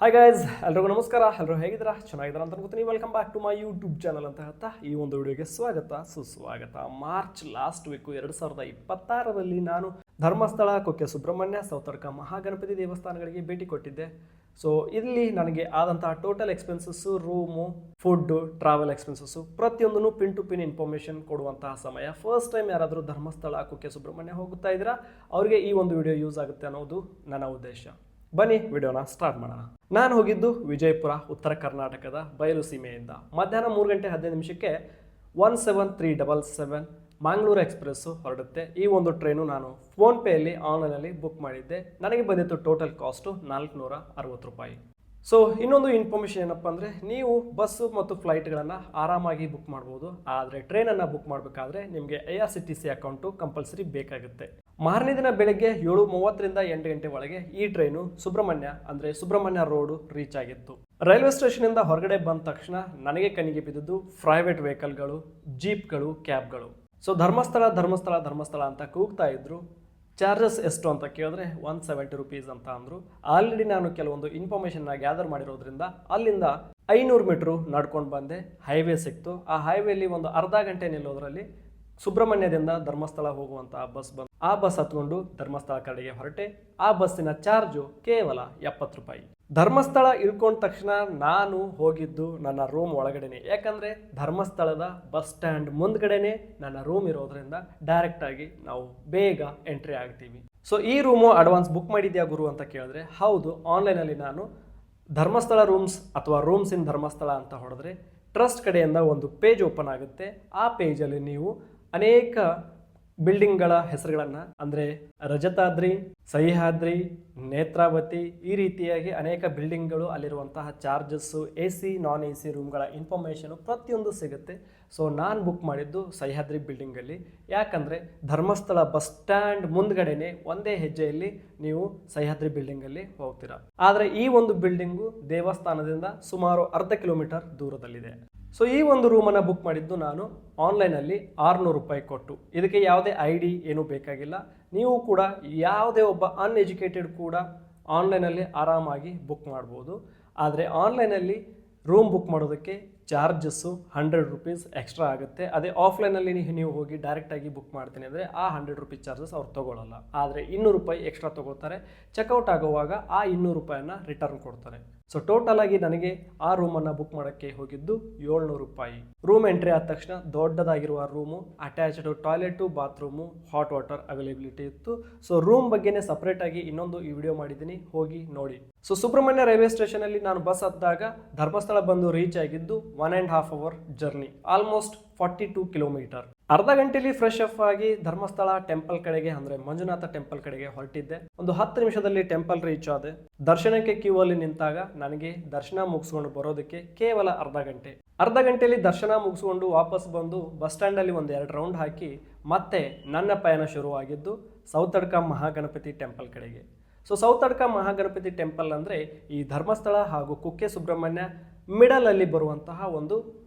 Hi guys, ಎಲ್ರಿಗೂ ನಮಸ್ಕಾರ. ಎಲ್ಲರೂ ಹೇಗಿದ್ದೀರಾ? ಚೆನ್ನಾಗಿದ್ದೀರಾ ಅಂತ ಅನ್ಕೋತೀನಿ. Welcome back to my YouTube channel ಅಂತ ಹೇಳ್ತಾ ಈ ಒಂದು ವಿಡಿಯೋಗೆ ಸುಸ್ವಾಗತ. ಮಾರ್ಚ್ ಲಾಸ್ಟ್ ವೀಕು 2026ರಲ್ಲಿ ನಾನು ಧರ್ಮಸ್ಥಳ, ಕುಕ್ಕೆ ಸುಬ್ರಹ್ಮಣ್ಯ, ಸೌತಡ್ಕ ಮಹಾಗಣಪತಿ ದೇವಸ್ಥಾನಗಳಿಗೆ ಭೇಟಿ ಕೊಟ್ಟಿದ್ದೆ. ಸೊ ಇಲ್ಲಿ ನನಗೆ ಆದಂತಹ total expenses, room, food, travel expenses ಪ್ರತಿಯೊಂದನ್ನು ಪಿನ್ ಟು ಪಿನ್ ಇನ್ಫಾರ್ಮೇಷನ್ ಕೊಡುವಂತಹ ಸಮಯ. ಫಸ್ಟ್ ಟೈಮ್ ಯಾರಾದರೂ ಧರ್ಮಸ್ಥಳ, ಕುಕ್ಕೆ ಸುಬ್ರಹ್ಮಣ್ಯ ಹೋಗುತ್ತಾ ಇದ್ದೀರಾ ಅವರಿಗೆ ಈ ಒಂದು ವಿಡಿಯೋ ಯೂಸ್ ಆಗುತ್ತೆ ಅನ್ನೋದು ನನ್ನ ಉದ್ದೇಶ. ಬನ್ನಿ ವಿಡಿಯೋನ ಸ್ಟಾರ್ಟ್ ಮಾಡೋಣ. ನಾನು ಹೋಗಿದ್ದು ವಿಜಯಪುರ, ಉತ್ತರ ಕರ್ನಾಟಕದ ಬಯಲು ಸೀಮೆಯಿಂದ. ಮಧ್ಯಾಹ್ನ 3:15 1737 ಮಂಗಳೂರು ಎಕ್ಸ್ಪ್ರೆಸ್ಸು ಹೊರಡುತ್ತೆ. ಈ ಒಂದು ಟ್ರೈನು ನಾನು ಫೋನ್ಪೇಯಲ್ಲಿ ಆನ್ಲೈನಲ್ಲಿ ಬುಕ್ ಮಾಡಿದ್ದೆ. ನನಗೆ ಬಂದಿತ್ತು ಟೋಟಲ್ ಕಾಸ್ಟು 460 ರೂಪಾಯಿ. ಸೊ ಇನ್ನೊಂದು ಇನ್ಫಾರ್ಮೇಷನ್ ಏನಪ್ಪ ಅಂದರೆ, ನೀವು ಬಸ್ಸು ಮತ್ತು ಫ್ಲೈಟ್ಗಳನ್ನು ಆರಾಮಾಗಿ ಬುಕ್ ಮಾಡ್ಬೋದು. ಆದರೆ ಟ್ರೈನನ್ನು ಬುಕ್ ಮಾಡಬೇಕಾದ್ರೆ ನಿಮಗೆ IRCTC ಅಕೌಂಟು ಕಂಪಲ್ಸರಿ ಬೇಕಾಗುತ್ತೆ. ಮಾರನೇ ದಿನ ಬೆಳಗ್ಗೆ 7:30ರಿಂದ 8 ಗಂಟೆ ಒಳಗೆ ಈ ಟ್ರೈನು ಸುಬ್ರಹ್ಮಣ್ಯ ರೋಡು ರೀಚ್ ಆಗಿತ್ತು. ರೈಲ್ವೆ ಸ್ಟೇಷನಿಂದ ಹೊರಗಡೆ ಬಂದ ತಕ್ಷಣ ನನಗೆ ಕಣ್ಣಿಗೆ ಬಿದ್ದಿದ್ದು ಪ್ರೈವೇಟ್ ವೆಹಿಕಲ್ಗಳು, ಜೀಪ್ಗಳು, ಕ್ಯಾಬ್ಗಳು. ಸೊ ಧರ್ಮಸ್ಥಳ ಅಂತ ಕೂಗ್ತಾ ಇದ್ರು. ಚಾರ್ಜಸ್ ಎಷ್ಟು ಅಂತ ಕೇಳಿದ್ರೆ 170 ರೂಪೀಸ್ ಅಂತ ಅಂದರು. ಆಲ್ರೆಡಿ ನಾನು ಕೆಲವೊಂದು ಇನ್ಫಾರ್ಮೇಷನ್ನ ಗ್ಯಾದರ್ ಮಾಡಿರೋದ್ರಿಂದ ಅಲ್ಲಿಂದ 500 ಮೀಟ್ರು ನಡ್ಕೊಂಡು ಬಂದೆ. ಹೈವೇ ಸಿಕ್ತು. ಆ ಹೈವೇಲಿ ಒಂದು ಅರ್ಧ ಗಂಟೆ ನಿಲ್ಲೋದ್ರಲ್ಲಿ ಸುಬ್ರಹ್ಮಣ್ಯದಿಂದ ಧರ್ಮಸ್ಥಳ ಹೋಗುವಂತಹ ಬಸ್ ಬಂದು ಆ ಬಸ್ ಹತ್ಕೊಂಡು ಧರ್ಮಸ್ಥಳ ಕಡೆಗೆ ಹೊರಟೆ. ಆ ಬಸ್ಸಿನ ಚಾರ್ಜು ಕೇವಲ 70 ರೂಪಾಯಿ. ಧರ್ಮಸ್ಥಳ ಇಳ್ಕೊಂಡ ತಕ್ಷಣ ನಾನು ಹೋಗಿದ್ದು ನನ್ನ ರೂಮ್ ಒಳಗಡೆನೆ. ಯಾಕಂದರೆ ಧರ್ಮಸ್ಥಳದ ಬಸ್ ಸ್ಟ್ಯಾಂಡ್ ಮುಂದ್ಗಡೆನೆ ನನ್ನ ರೂಮ್ ಇರೋದ್ರಿಂದ ಡೈರೆಕ್ಟಾಗಿ ನಾವು ಬೇಗ ಎಂಟ್ರಿ ಆಗ್ತೀವಿ. ಸೊ ಈ ರೂಮು ಅಡ್ವಾನ್ಸ್ ಬುಕ್ ಮಾಡಿದ್ಯಾ ಗುರು ಅಂತ ಕೇಳಿದ್ರೆ, ಹೌದು, ಆನ್ಲೈನಲ್ಲಿ ನಾನು ಧರ್ಮಸ್ಥಳ ರೂಮ್ಸ್ ಅಥವಾ ರೂಮ್ಸ್ ಇನ್ ಧರ್ಮಸ್ಥಳ ಅಂತ ಹೊಡೆದ್ರೆ ಟ್ರಸ್ಟ್ ಕಡೆಯಿಂದ ಒಂದು ಪೇಜ್ ಓಪನ್ ಆಗುತ್ತೆ. ಆ ಪೇಜಲ್ಲಿ ನೀವು ಅನೇಕ ಬಿಲ್ಡಿಂಗ್ಗಳ ಹೆಸರುಗಳನ್ನು, ಅಂದರೆ ರಜತಾದ್ರಿ, ಸಹ್ಯಾದ್ರಿ, ನೇತ್ರಾವತಿ, ಈ ರೀತಿಯಾಗಿ ಅನೇಕ ಬಿಲ್ಡಿಂಗ್ಗಳು, ಅಲ್ಲಿರುವಂತಹ ಚಾರ್ಜಸ್ಸು, AC ನಾನ್ AC ರೂಮ್ಗಳ ಇನ್ಫಾರ್ಮೇಷನು ಪ್ರತಿಯೊಂದು ಸಿಗುತ್ತೆ. ಸೊ ನಾನು ಬುಕ್ ಮಾಡಿದ್ದು ಸಹ್ಯಾದ್ರಿ ಬಿಲ್ಡಿಂಗಲ್ಲಿ. ಯಾಕಂದರೆ ಧರ್ಮಸ್ಥಳ ಬಸ್ ಸ್ಟ್ಯಾಂಡ್ ಮುಂದ್ಗಡೆನೆ ಒಂದೇ ಹೆಜ್ಜೆಯಲ್ಲಿ ನೀವು ಸಹ್ಯಾದ್ರಿ ಬಿಲ್ಡಿಂಗಲ್ಲಿ ಹೋಗ್ತೀರಾ. ಆದರೆ ಈ ಒಂದು ಬಿಲ್ಡಿಂಗು ದೇವಸ್ಥಾನದಿಂದ ಸುಮಾರು ಅರ್ಧ ಕಿಲೋಮೀಟರ್ ದೂರದಲ್ಲಿದೆ. ಸೊ ಈ ಒಂದು ರೂಮನ್ನು ಬುಕ್ ಮಾಡಿದ್ದು ನಾನು ಆನ್ಲೈನಲ್ಲಿ 600 ರೂಪಾಯಿ ಕೊಟ್ಟು. ಇದಕ್ಕೆ ಯಾವುದೇ ID ಏನೂ ಬೇಕಾಗಿಲ್ಲ. ನೀವು ಕೂಡ ಯಾವುದೇ ಒಬ್ಬ ಅನ್ಎಜುಕೇಟೆಡ್ ಕೂಡ ಆನ್ಲೈನಲ್ಲಿ ಆರಾಮಾಗಿ ಬುಕ್ ಮಾಡ್ಬೋದು. ಆದರೆ ಆನ್ಲೈನಲ್ಲಿ ರೂಮ್ ಬುಕ್ ಮಾಡೋದಕ್ಕೆ ಚಾರ್ಜಸ್ಸು 100 ರೂಪೀಸ್ ಎಕ್ಸ್ಟ್ರಾ ಆಗುತ್ತೆ. ಅದೇ ಆಫ್ಲೈನಲ್ಲಿ ನೀವು ಹೋಗಿ ಡೈರೆಕ್ಟಾಗಿ ಬುಕ್ ಮಾಡ್ತೀನಿ ಅಂದರೆ ಆ 100 ರೂಪೀಸ್ ಚಾರ್ಜಸ್ ಅವ್ರು ತೊಗೊಳ್ಳಲ್ಲ. ಆದರೆ 200 ರೂಪಾಯಿ ಎಕ್ಸ್ಟ್ರಾ ತೊಗೊಳ್ತಾರೆ. ಚೆಕ್ಔಟ್ ಆಗುವಾಗ ಆ 200 ರೂಪಾಯಿನ ರಿಟರ್ನ್ ಕೊಡ್ತಾರೆ. ಸೊ ಟೋಟಲ್ ಆಗಿ ನನಗೆ ಆ ರೂಮನ್ನು ಬುಕ್ ಮಾಡೋಕ್ಕೆ ಹೋಗಿದ್ದು 700 ರೂಪಾಯಿ. ರೂಮ್ ಎಂಟ್ರಿ ಆದ ತಕ್ಷಣ ದೊಡ್ಡದಾಗಿರುವ room, attached toilet, bathroom, hot water availability ಇತ್ತು. ಸೊ ರೂಮ್ ಬಗ್ಗೆನೇ ಸಪ್ರೇಟಾಗಿ ಇನ್ನೊಂದು ಈ ವಿಡಿಯೋ ಮಾಡಿದ್ದೀನಿ, ಹೋಗಿ ನೋಡಿ. ಸೊ ಸುಬ್ರಹ್ಮಣ್ಯ ರೈಲ್ವೆ ಸ್ಟೇಷನಲ್ಲಿ ನಾನು ಬಸ್ ಹತ್ತಿದಾಗ ಧರ್ಮಸ್ಥಳ ಬಂದು ರೀಚ್ ಆಗಿದ್ದು 1.5 ಅವರ್ ಜರ್ನಿ, ಆಲ್ಮೋಸ್ಟ್ 42 ಕಿಲೋಮೀಟರ್. ಅರ್ಧ ಗಂಟೆಯಲ್ಲಿ ಫ್ರೆಶ್ ಅಪ್ ಆಗಿ ಧರ್ಮಸ್ಥಳ ಟೆಂಪಲ್ ಕಡೆಗೆ, ಅಂದರೆ ಮಂಜುನಾಥ ಟೆಂಪಲ್ ಕಡೆಗೆ ಹೊರಟಿದ್ದೆ. ಒಂದು 10 ನಿಮಿಷದಲ್ಲಿ ಟೆಂಪಲ್ ರೀಚ್ ಆದೆ. ದರ್ಶನಕ್ಕೆ ಕ್ಯೂ ಅಲ್ಲಿ ನಿಂತಾಗ ನನಗೆ ದರ್ಶನ ಮುಗಿಸ್ಕೊಂಡು ಬರೋದಕ್ಕೆ ಕೇವಲ ಅರ್ಧ ಗಂಟೆಯಲ್ಲಿ ದರ್ಶನ ಮುಗಿಸ್ಕೊಂಡು ವಾಪಸ್ ಬಂದು ಬಸ್ ಸ್ಟ್ಯಾಂಡಲ್ಲಿ ಒಂದು 2 ರೌಂಡ್ ಹಾಕಿ ಮತ್ತೆ ನನ್ನ ಪಯಣ ಶುರುವಾಗಿದ್ದು ಸೌತಡ್ಕ ಮಹಾಗಣಪತಿ ಟೆಂಪಲ್ ಕಡೆಗೆ. ಸೊ ಸೌತಡ್ಕ ಮಹಾಗಣಪತಿ ಟೆಂಪಲ್ ಅಂದರೆ ಈ ಧರ್ಮಸ್ಥಳ ಹಾಗೂ ಕುಕ್ಕೆ ಸುಬ್ರಹ್ಮಣ್ಯ ಮಿಡಲಲ್ಲಿ ಬರುವಂತಹ ಒಂದು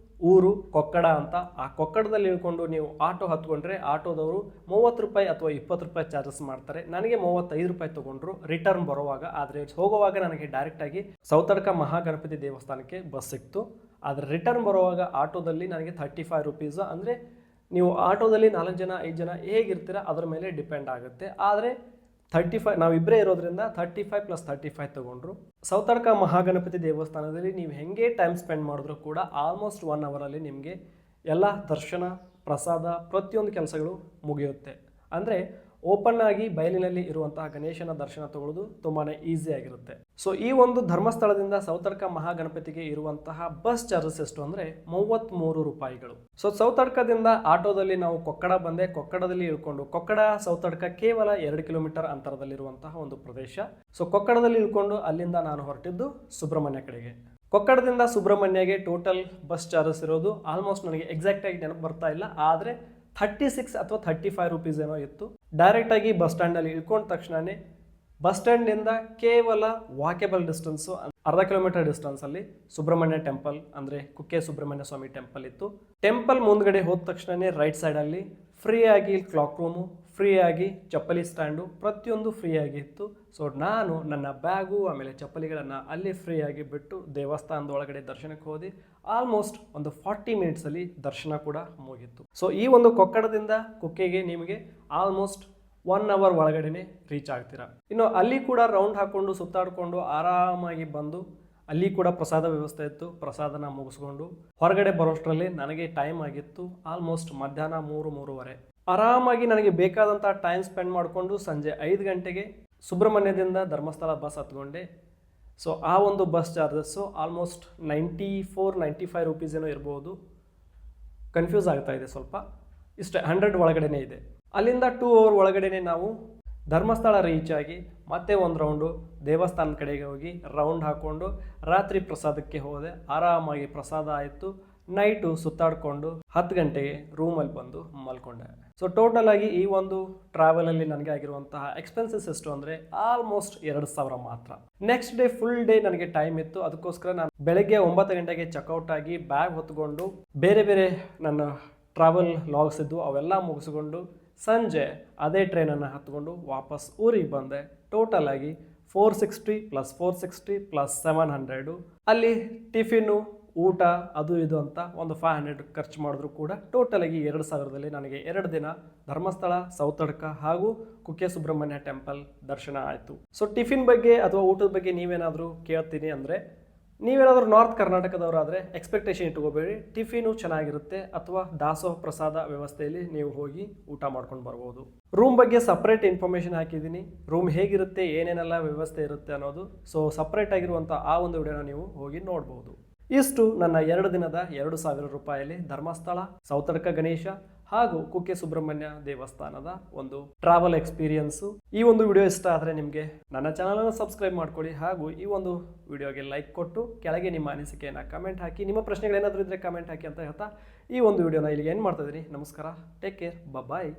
ಊರು, ಕೊಕ್ಕಡ ಅಂತ. ಆ ಕೊಕ್ಕಡದಲ್ಲಿ ಇಳ್ಕೊಂಡು ನೀವು ಆಟೋ ಹತ್ಕೊಂಡ್ರೆ ಆಟೋದವರು 30 ರೂಪಾಯಿ ಅಥವಾ 20 ರೂಪಾಯಿ ಚಾರ್ಜಸ್ ಮಾಡ್ತಾರೆ. ನನಗೆ 35 ರೂಪಾಯಿ ತೊಗೊಂಡ್ರು ರಿಟರ್ನ್ ಬರುವಾಗ. ಆದರೆ ಹೋಗುವಾಗ ನನಗೆ ಡೈರೆಕ್ಟಾಗಿ ಸೌತಡ್ಕ ಮಹಾಗಣಪತಿ ದೇವಸ್ಥಾನಕ್ಕೆ ಬಸ್ ಸಿಕ್ತು. ಆದರೆ ರಿಟರ್ನ್ ಬರುವಾಗ ಆಟೋದಲ್ಲಿ ನನಗೆ 35 ರೂಪೀಸು. ಅಂದರೆ ನೀವು ಆಟೋದಲ್ಲಿ 4 ಜನ 5 ಜನ ಹೇಗಿರ್ತೀರ ಅದರ ಮೇಲೆ ಡಿಪೆಂಡ್ ಆಗುತ್ತೆ. ಆದರೆ 35, ನಾವಿಬ್ಬರೇ ಇರೋದ್ರಿಂದ 35 + 35 ತೊಗೊಂಡ್ರು. ಸೌತಡ್ಕ ಮಹಾಗಣಪತಿ ದೇವಸ್ಥಾನದಲ್ಲಿ ನೀವು ಹೆಂಗೆ ಟೈಮ್ ಸ್ಪೆಂಡ್ ಮಾಡಿದ್ರು ಕೂಡ ಆಲ್ಮೋಸ್ಟ್ 1 ಅವರಲ್ಲಿ ನಿಮಗೆ ಎಲ್ಲ ದರ್ಶನ, ಪ್ರಸಾದ, ಪ್ರತಿಯೊಂದು ಕೆಲಸಗಳು ಮುಗಿಯುತ್ತೆ. ಅಂದರೆ ಓಪನ್ ಆಗಿ ಬಯಲಿನಲ್ಲಿ ಇರುವಂತಹ ಗಣೇಶನ ದರ್ಶನ ತಗೊಳ್ಳೋದು ತುಂಬಾ ಈಸಿ ಆಗಿರುತ್ತೆ. ಸೊ ಈ ಒಂದು ಧರ್ಮಸ್ಥಳದಿಂದ ಸೌತಡ್ಕ ಮಹಾಗಣಪತಿಗೆ ಇರುವಂತಹ ಬಸ್ ಚಾರ್ಜಸ್ ಎಷ್ಟು ಅಂದರೆ 33 ರೂಪಾಯಿಗಳು. ಸೊ ಸೌತಡ್ಕದಿಂದ ಆಟೋದಲ್ಲಿ ನಾವು ಕೊಕ್ಕಡ ಬಂದೆ. ಕೊಕ್ಕಡದಲ್ಲಿ ಇಳ್ಕೊಂಡು, ಕೊಕ್ಕಡ ಸೌತಡ್ಕ ಕೇವಲ 2 ಕಿಲೋಮೀಟರ್ ಅಂತರದಲ್ಲಿರುವಂತಹ ಒಂದು ಪ್ರದೇಶ. ಸೊ ಕೊಕ್ಕಡದಲ್ಲಿ ಇಳ್ಕೊಂಡು ಅಲ್ಲಿಂದ ನಾನು ಹೊರಟಿದ್ದು ಸುಬ್ರಹ್ಮಣ್ಯ ಕಡೆಗೆ. ಕೊಕ್ಕಡದಿಂದ ಸುಬ್ರಹ್ಮಣ್ಯಗೆ ಟೋಟಲ್ ಬಸ್ ಚಾರ್ಜಸ್ ಇರೋದು ಆಲ್ಮೋಸ್ಟ್ ನನಗೆ ಎಕ್ಸಾಕ್ಟಾಗಿ ನೆನಪು ಬರ್ತಾ ಇಲ್ಲ, ಆದರೆ 36 ಅಥವಾ 35 ರೂಪೀಸ್ ಏನೋ ಇತ್ತು. ಡೈರೆಕ್ಟಾಗಿ ಬಸ್ ಸ್ಟ್ಯಾಂಡಲ್ಲಿ ಇಳ್ಕೊಂಡ ತಕ್ಷಣವೇ ಬಸ್ ಸ್ಟ್ಯಾಂಡಿಂದ ಕೇವಲ ವಾಕೇಬಲ್ ಡಿಸ್ಟೆನ್ಸು, ಅರ್ಧ ಕಿಲೋಮೀಟರ್ ಡಿಸ್ಟೆನ್ಸಲ್ಲಿ ಸುಬ್ರಹ್ಮಣ್ಯ ಟೆಂಪಲ್, ಅಂದರೆ ಕುಕ್ಕೆ ಸುಬ್ರಹ್ಮಣ್ಯ ಸ್ವಾಮಿ ಟೆಂಪಲ್ ಇತ್ತು. ಟೆಂಪಲ್ ಮುಂದ್ಗಡೆ ಹೋದ ತಕ್ಷಣವೇ ರೈಟ್ ಸೈಡಲ್ಲಿ ಫ್ರೀಯಾಗಿ ಕ್ಲಾಕ್ ರೂಮು, ಫ್ರೀಯಾಗಿ ಚಪ್ಪಲಿ ಸ್ಟ್ಯಾಂಡು ಪ್ರತಿಯೊಂದು ಫ್ರೀಯಾಗಿ ಇತ್ತು. ಸೊ ನಾನು ನನ್ನ ಬ್ಯಾಗು ಆಮೇಲೆ ಚಪ್ಪಲಿಗಳನ್ನು ಅಲ್ಲಿ ಫ್ರೀಯಾಗಿ ಬಿಟ್ಟು ದೇವಸ್ಥಾನದ ಒಳಗಡೆ ದರ್ಶನಕ್ಕೆ ಹೋದಿ. ಆಲ್ಮೋಸ್ಟ್ ಒಂದು 40 ಮಿನಿಟ್ಸಲ್ಲಿ ದರ್ಶನ ಕೂಡ ಮುಗೀತು. ಸೊ ಈ ಒಂದು ಕೊಕ್ಕಡದಿಂದ ಕುಕ್ಕೆಗೆ ನಿಮಗೆ ಆಲ್ಮೋಸ್ಟ್ 1 ಅವರ್ ಒಳಗಡೆನೆ ರೀಚ್ ಆಗ್ತೀರಾ. ಇನ್ನು ಅಲ್ಲಿ ಕೂಡ ರೌಂಡ್ ಹಾಕ್ಕೊಂಡು ಸುತ್ತಾಡಿಕೊಂಡು ಆರಾಮಾಗಿ ಬಂದು ಅಲ್ಲಿ ಕೂಡ ಪ್ರಸಾದ ವ್ಯವಸ್ಥೆ ಇತ್ತು. ಪ್ರಸಾದನ ಮುಗಿಸ್ಕೊಂಡು ಹೊರಗಡೆ ಬರೋಷ್ಟರಲ್ಲಿ ನನಗೆ ಟೈಮ್ ಆಗಿತ್ತು ಆಲ್ಮೋಸ್ಟ್ ಮಧ್ಯಾಹ್ನ 3-3:30. ಆರಾಮಾಗಿ ನನಗೆ ಬೇಕಾದಂಥ ಟೈಮ್ ಸ್ಪೆಂಡ್ ಮಾಡಿಕೊಂಡು ಸಂಜೆ 5 ಗಂಟೆಗೆ ಸುಬ್ರಹ್ಮಣ್ಯದಿಂದ ಧರ್ಮಸ್ಥಳ ಬಸ್ ಹತ್ಕೊಂಡೆ. ಸೊ ಆ ಒಂದು ಬಸ್ ಚಾರ್ಜಸ್ಸು ಆಲ್ಮೋಸ್ಟ್ 94-95 ರುಪೀಸ್ ಏನೋ ಇರ್ಬೋದು. ಕನ್ಫ್ಯೂಸ್ ಆಗ್ತಾ ಇದೆ ಸ್ವಲ್ಪ. ಇಷ್ಟೇ 100 ಒಳಗಡೆನೇ ಇದೆ. ಅಲ್ಲಿಂದ 2 ಅವರ್ ಒಳಗಡೆನೆ ನಾವು ಧರ್ಮಸ್ಥಳ ರೀಚ್ ಆಗಿ ಮತ್ತೆ ಒಂದು ರೌಂಡು ದೇವಸ್ಥಾನದ ಕಡೆಗೆ ಹೋಗಿ ರೌಂಡ್ ಹಾಕ್ಕೊಂಡು ರಾತ್ರಿ ಪ್ರಸಾದಕ್ಕೆ ಹೋದೆ. ಆರಾಮಾಗಿ ಪ್ರಸಾದ ಆಯಿತು. ನೈಟು ಸುತ್ತಾಡಿಕೊಂಡು 10 ಗಂಟೆಗೆ ರೂಮಲ್ಲಿ ಬಂದು ಮಲ್ಕೊಂಡೆ. ಸೊ ಟೋಟಲ್ ಆಗಿ ಈ ಒಂದು ಟ್ರಾವೆಲಲ್ಲಿ ನನಗೆ ಆಗಿರುವಂತಹ ಎಕ್ಸ್ಪೆನ್ಸಸ್ ಎಷ್ಟು ಅಂದರೆ ಆಲ್ಮೋಸ್ಟ್ 2,000 ಮಾತ್ರ. ನೆಕ್ಸ್ಟ್ ಡೇ ಫುಲ್ ಡೇ ನನಗೆ ಟೈಮ್ ಇತ್ತು. ಅದಕ್ಕೋಸ್ಕರ ನಾನು ಬೆಳಗ್ಗೆ 9 ಗಂಟೆಗೆ ಚೆಕ್ಔಟ್ ಆಗಿ ಬ್ಯಾಗ್ ಹೊತ್ಕೊಂಡು ಬೇರೆ ಬೇರೆ ನನ್ನ ಟ್ರಾವೆಲ್ ಲಾಗ್ಸ್ ಇದ್ದು ಅವೆಲ್ಲ ಮುಗಿಸ್ಕೊಂಡು ಸಂಜೆ ಅದೇ ಟ್ರೈನನ್ನು ಹತ್ಕೊಂಡು ವಾಪಸ್ ಊರಿಗೆ ಬಂದೆ. ಟೋಟಲ್ ಆಗಿ 460 + 460 + 700. ಅಲ್ಲಿ ಟಿಫಿನ್ನು ಊಟ ಅದು ಇದು ಅಂತ ಒಂದು 500 ಖರ್ಚು ಮಾಡಿದ್ರು ಕೂಡ ಟೋಟಲ್ ಆಗಿ 2,000ದಲ್ಲಿ ನನಗೆ 2 ದಿನ ಧರ್ಮಸ್ಥಳ, ಸೌತಡ್ಕ ಹಾಗೂ ಕುಕ್ಕೆ ಸುಬ್ರಹ್ಮಣ್ಯ ಟೆಂಪಲ್ ದರ್ಶನ ಆಯಿತು. ಸೊ ಟಿಫಿನ್ ಬಗ್ಗೆ ಅಥವಾ ಊಟದ ಬಗ್ಗೆ ನೀವೇನಾದರೂ ಕೇಳ್ತೀನಿ ಅಂದರೆ, ನೀವೇನಾದರೂ ನಾರ್ತ್ ಕರ್ನಾಟಕದವರಾದರೆ ಎಕ್ಸ್ಪೆಕ್ಟೇಷನ್ ಇಟ್ಕೋಬೇಡಿ. ಟಿಫಿನು ಚೆನ್ನಾಗಿರುತ್ತೆ ಅಥವಾ ದಾಸೋಹ ಪ್ರಸಾದ ವ್ಯವಸ್ಥೆಯಲ್ಲಿ ನೀವು ಹೋಗಿ ಊಟ ಮಾಡ್ಕೊಂಡು ಬರ್ಬೋದು. ರೂಮ್ ಬಗ್ಗೆ ಸಪ್ರೇಟ್ ಇನ್ಫಾರ್ಮೇಷನ್ ಹಾಕಿದ್ದೀನಿ. ರೂಮ್ ಹೇಗಿರುತ್ತೆ, ಏನೇನೆಲ್ಲ ವ್ಯವಸ್ಥೆ ಇರುತ್ತೆ ಅನ್ನೋದು. ಸೊ ಸಪ್ರೇಟ್ ಆಗಿರುವಂಥ ಆ ಒಂದು ವಿಡಿಯೋನ ನೀವು ಹೋಗಿ ನೋಡ್ಬೋದು. ಇಷ್ಟು ನನ್ನ 2 ದಿನದ 2,000 ರೂಪಾಯಲ್ಲಿ ಧರ್ಮಸ್ಥಳ, ಸೌತಡ್ಕ ಗಣೇಶ ಹಾಗೂ ಕುಕ್ಕೆ ಸುಬ್ರಹ್ಮಣ್ಯ ದೇವಸ್ಥಾನದ ಒಂದು ಟ್ರಾವೆಲ್ ಎಕ್ಸ್ಪೀರಿಯನ್ಸು. ಈ ಒಂದು ವಿಡಿಯೋ ಇಷ್ಟ ಆದರೆ ನಿಮಗೆ ನನ್ನ ಚಾನಲನ್ನು ಸಬ್ಸ್ಕ್ರೈಬ್ ಮಾಡ್ಕೊಳ್ಳಿ ಹಾಗೂ ಈ ಒಂದು ವಿಡಿಯೋಗೆ ಲೈಕ್ ಕೊಟ್ಟು ಕೆಳಗೆ ನಿಮ್ಮ ಅನಿಸಿಕೆಯನ್ನು ಕಮೆಂಟ್ ಹಾಕಿ. ನಿಮ್ಮ ಪ್ರಶ್ನೆಗಳೇನಾದರೂ ಇದ್ದರೆ ಕಮೆಂಟ್ ಹಾಕಿ ಅಂತ ಹೇಳ್ತಾ ಈ ಒಂದು ವಿಡಿಯೋನ ಇಲ್ಲಿಗೆ ಏನು ಮಾಡ್ತಾ ಇದ್ದೀನಿ. ನಮಸ್ಕಾರ, ಟೇಕ್ ಕೇರ್, ಬಾಯ್.